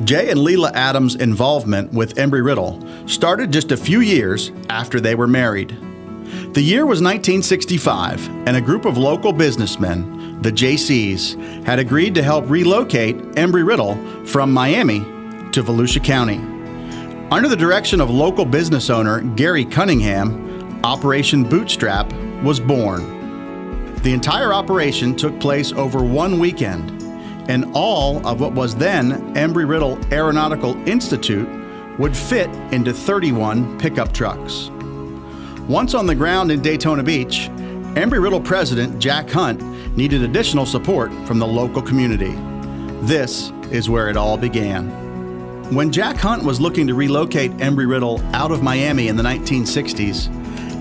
Jay and Leila Adams' involvement with Embry-Riddle started just a few years after they were married. The year was 1965, and a group of local businessmen, the JCs, had agreed to help relocate Embry-Riddle from Miami to Volusia County. Under the direction of local business owner Gary Cunningham, Operation Bootstrap was born. The entire operation took place over one weekend, and all of what was then Embry-Riddle Aeronautical Institute would fit into 31 pickup trucks. Once on the ground in Daytona Beach, Embry-Riddle President Jack Hunt needed additional support from the local community. This is where it all began. When Jack Hunt was looking to relocate Embry-Riddle out of Miami in the 1960s,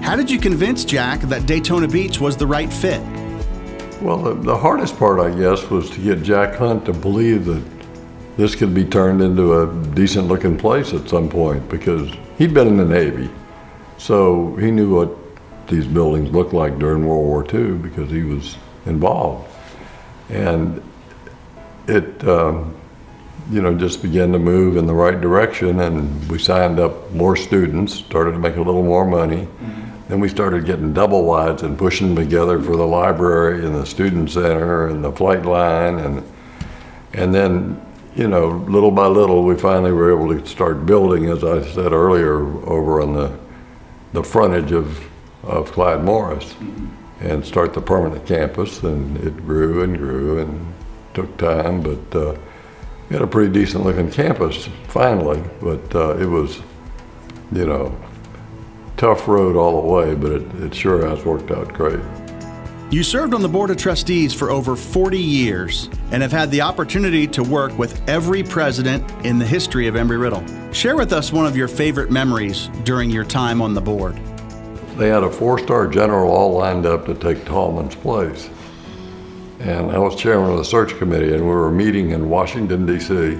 how did you convince Jack that Daytona Beach was the right fit? Well, the hardest part, I guess, was to get Jack Hunt to believe that this could be turned into a decent-looking place at some point, because he'd been in the Navy, so he knew what these buildings looked like during World War II because he was involved. And it, just began to move in the right direction, and we signed up more students, started to make a little more money. Then we started getting double wides and pushing them together for the library and the student center and the flight line. And then, little by little, we finally were able to start building, as I said earlier, over on the frontage of Clyde Morris, and start the permanent campus. And it grew and grew and took time, but we had a pretty decent looking campus finally, but it was, tough road all the way, but it sure has worked out great. You served on the Board of Trustees for over 40 years and have had the opportunity to work with every president in the history of Embry-Riddle. Share with us one of your favorite memories during your time on the board. They had a 4-star general all lined up to take Tallman's place. And I was chairman of the search committee, and we were meeting in Washington, D.C.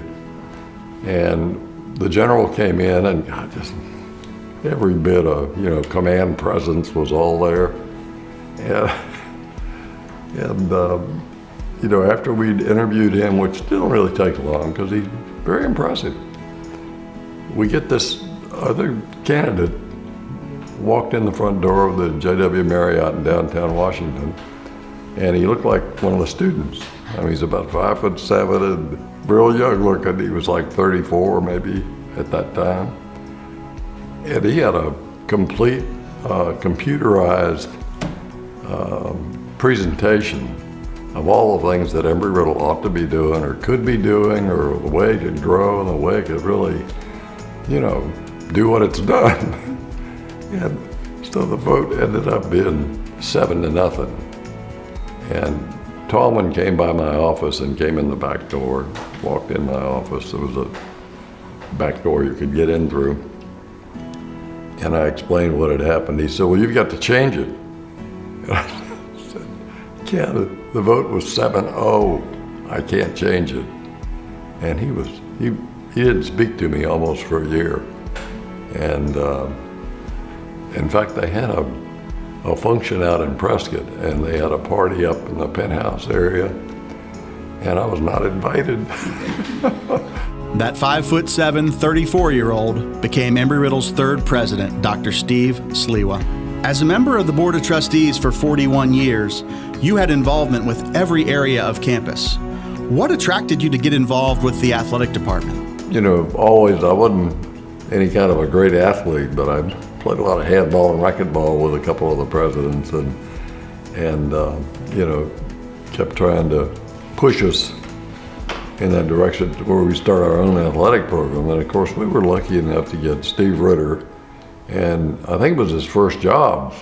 And the general came in, and just every bit of, command presence was all there. And after we'd interviewed him, which didn't really take long because he's very impressive, we get this other candidate walked in the front door of the JW Marriott in downtown Washington, and he looked like one of the students. I mean, he's about 5'7" and real young looking. He was like 34 maybe at that time. And he had a complete computerized presentation of all the things that Embry-Riddle ought to be doing or could be doing, or the way to grow and the way it could really, do what it's done. And so the vote ended up being 7-0. And Tallman came by my office and came in the back door, walked in my office. There was a back door you could get in through. And I explained what had happened. He said, "Well, you've got to change it." And I said, "Yeah, the vote was 7-0. I can't change it." And he didn't speak to me almost for a year. And in fact, they had a function out in Prescott, and they had a party up in the penthouse area, and I was not invited. That 5'7", 34-year-old became Embry-Riddle's third president, Dr. Steve Sliwa. As a member of the Board of Trustees for 41 years, you had involvement with every area of campus. What attracted you to get involved with the athletic department? Always, I wasn't any kind of a great athlete, but I played a lot of handball and racquetball with a couple of the presidents, and kept trying to push us in that direction where we start our own athletic program. And of course, we were lucky enough to get Steve Ritter, and I think it was his first job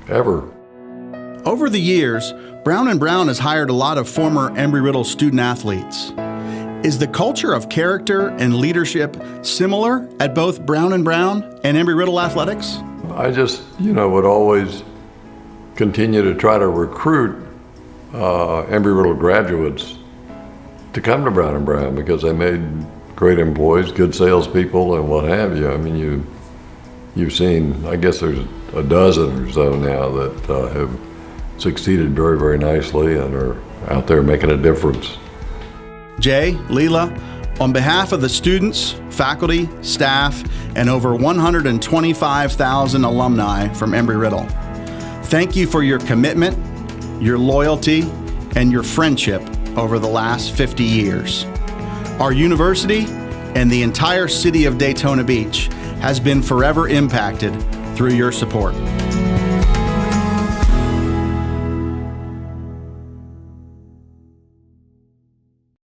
ever. Over the years, Brown & Brown has hired a lot of former Embry-Riddle student athletes. Is the culture of character and leadership similar at both Brown & Brown and Embry-Riddle athletics? I just, would always continue to try to recruit Embry-Riddle graduates to come to Brown & Brown, because they made great employees, good salespeople, and what have you. I mean, you've seen, I guess there's a dozen or so now that have succeeded very, very nicely and are out there making a difference. Jay, Leila, On behalf of the students, faculty, staff, and over 125,000 alumni from Embry-Riddle, thank you for your commitment, your loyalty, and your friendship over the last 50 years. Our university and the entire city of Daytona Beach has been forever impacted through your support.